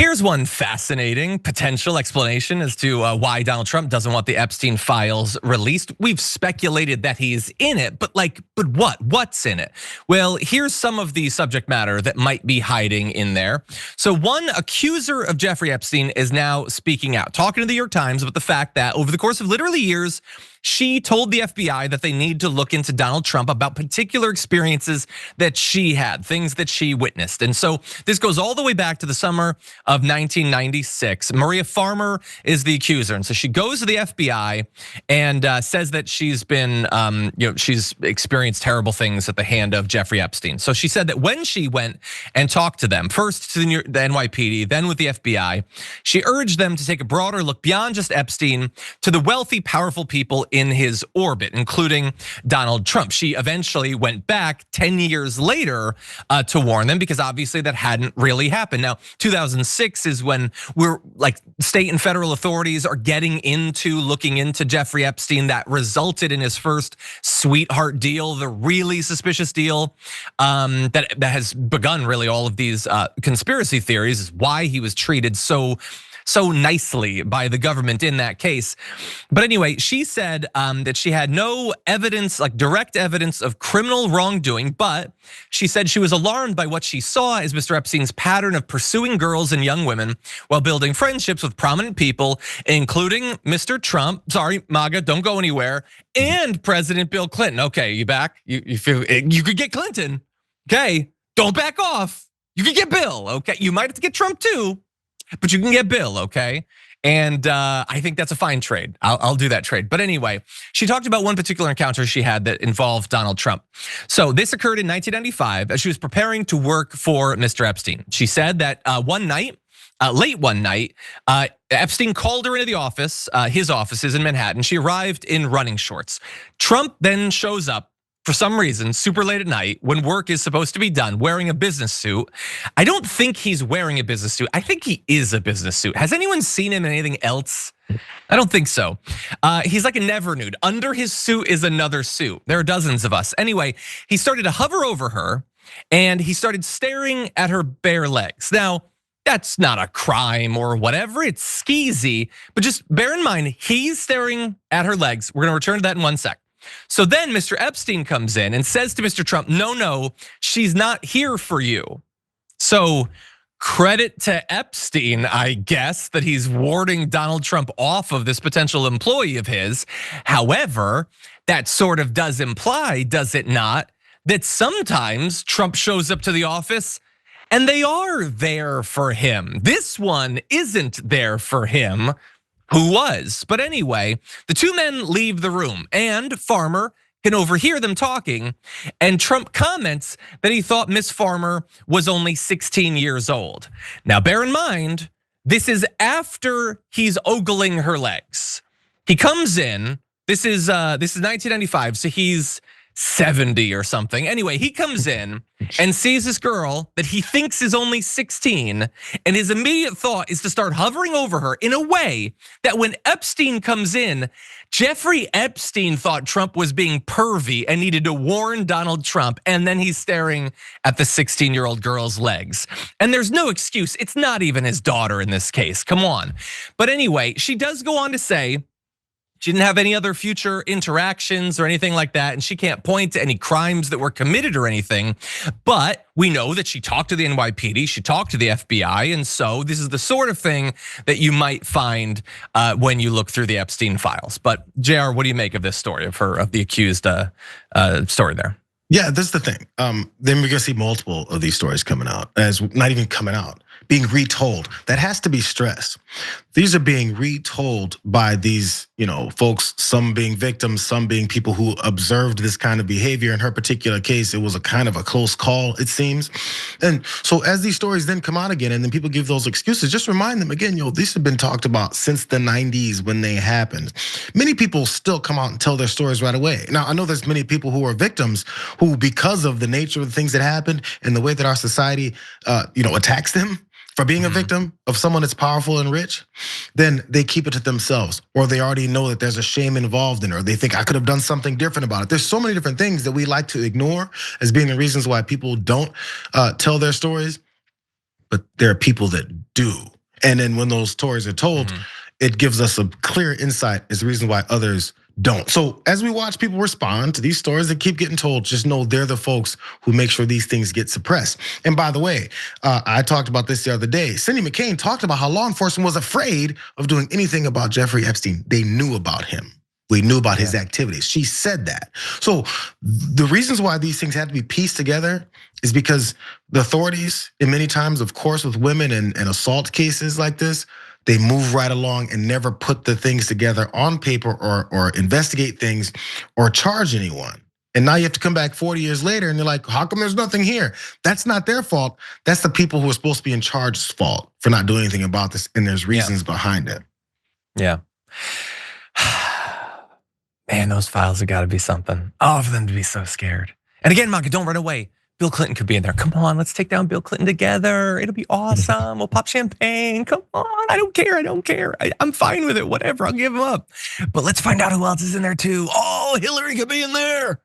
Here's one fascinating potential explanation as to why Donald Trump doesn't want the Epstein files released. We've speculated that he's in it, but what? What's in it? Well, here's some of the subject matter that might be hiding in there. So one accuser of Jeffrey Epstein is now speaking out, talking to the New York Times about the fact that over the course of literally years, she told the FBI that they need to look into Donald Trump about particular experiences that she had, things that she witnessed. And so this goes all the way back to the summer of 1996. Maria Farmer is the accuser. And so she goes to the FBI and says that she's been, she's experienced terrible things at the hand of Jeffrey Epstein. So she said that when she went and talked to them, first to the NYPD, then with the FBI, she urged them to take a broader look beyond just Epstein to the wealthy, powerful people in his orbit, including Donald Trump. She eventually went back 10 years later to warn them because obviously that hadn't really happened. Now, 2006 is when we're like state and federal authorities are getting into looking into Jeffrey Epstein. That resulted in his first sweetheart deal, the really suspicious deal that has begun really all of these conspiracy theories, is why he was treated so nicely by the government in that case. But anyway, she said that she had no evidence, like direct evidence of criminal wrongdoing, but she said she was alarmed by what she saw as Mr. Epstein's pattern of pursuing girls and young women while building friendships with prominent people, including Mr. Trump, sorry, MAGA, don't go anywhere, and President Bill Clinton. Okay, you back? You feel you could get Clinton, okay? Don't back off. You could get Bill, okay? You might have to get Trump too, but you can get Bill, okay? And I think that's a fine trade. I'll do that trade. But anyway, she talked about one particular encounter she had that involved Donald Trump. So this occurred in 1995 as she was preparing to work for Mr. Epstein. She said that one night, late one night, Epstein called her into the office, his offices in Manhattan. She arrived in running shorts. Trump then shows up for some reason, super late at night when work is supposed to be done, wearing a business suit. I don't think he's wearing a business suit. I think he is a business suit. Has anyone seen him in anything else? I don't think so. He's like a never nude. Under his suit is another suit. There are dozens of us. Anyway, he started to hover over her and he started staring at her bare legs. Now, that's not a crime or whatever, it's skeezy, but just bear in mind, he's staring at her legs. We're gonna return to that in 1 sec. So then Mr. Epstein comes in and says to Mr. Trump, no, she's not here for you. So credit to Epstein, I guess, that he's warding Donald Trump off of this potential employee of his. However, that sort of does imply, does it not, that sometimes Trump shows up to the office and they are there for him. This one isn't there for him. Who was? But anyway, the two men leave the room and Farmer can overhear them talking. And Trump comments that he thought Miss Farmer was only 16 years old. Now, bear in mind, this is after he's ogling her legs. He comes in, this is 1995, so he's 70 or something. Anyway, he comes in and sees this girl that he thinks is only 16, and his immediate thought is to start hovering over her in a way that when Epstein comes in, Jeffrey Epstein thought Trump was being pervy and needed to warn Donald Trump, and then he's staring at the 16-year-old girl's legs. And there's no excuse, it's not even his daughter in this case, come on. But anyway, she does go on to say, she didn't have any other future interactions or anything like that, and she can't point to any crimes that were committed or anything. But we know that she talked to the NYPD, she talked to the FBI, and so this is the sort of thing that you might find when you look through the Epstein files. But JR, what do you make of this story of the accused story there? Yeah, this is the thing. Then we're gonna see multiple of these stories coming out, as not even coming out, being retold. That has to be stressed. These are being retold by these, folks, some being victims, some being people who observed this kind of behavior. In her particular case, it was a kind of a close call, it seems. And so as these stories then come out again, and then people give those excuses, just remind them again, these have been talked about since the 90s when they happened. Many people still come out and tell their stories right away. Now, I know there's many people who are victims who, because of the nature of the things that happened and the way that our society, attacks them for being a victim of someone that's powerful and rich, then they keep it to themselves, or they already know that there's a shame involved in it, or they think I could have done something different about it. There's so many different things that we like to ignore as being the reasons why people don't tell their stories, but there are people that do. And then when those stories are told, it gives us a clear insight as the reason why others don't. So as we watch people respond to these stories that keep getting told, just know they're the folks who make sure these things get suppressed. And by the way, I talked about this the other day. Cindy McCain talked about how law enforcement was afraid of doing anything about Jeffrey Epstein. They knew about him. We knew about his activities. She said that. So the reasons why these things had to be pieced together is because the authorities, in many times, of course, with women and assault cases like this, they move right along and never put the things together on paper or investigate things or charge anyone. And now you have to come back 40 years later and you're like, how come there's nothing here? That's not their fault. That's the people who are supposed to be in charge's fault for not doing anything about this. And there's reasons behind it. Yeah. Man, those files have got to be something. Oh, for them to be so scared. And again, Maka, don't run away. Bill Clinton could be in there. Come on, let's take down Bill Clinton together. It'll be awesome. We'll pop champagne. Come on, I don't care. I don't care. I'm fine with it. Whatever, I'll give him up. But let's find out who else is in there too. Oh, Hillary could be in there.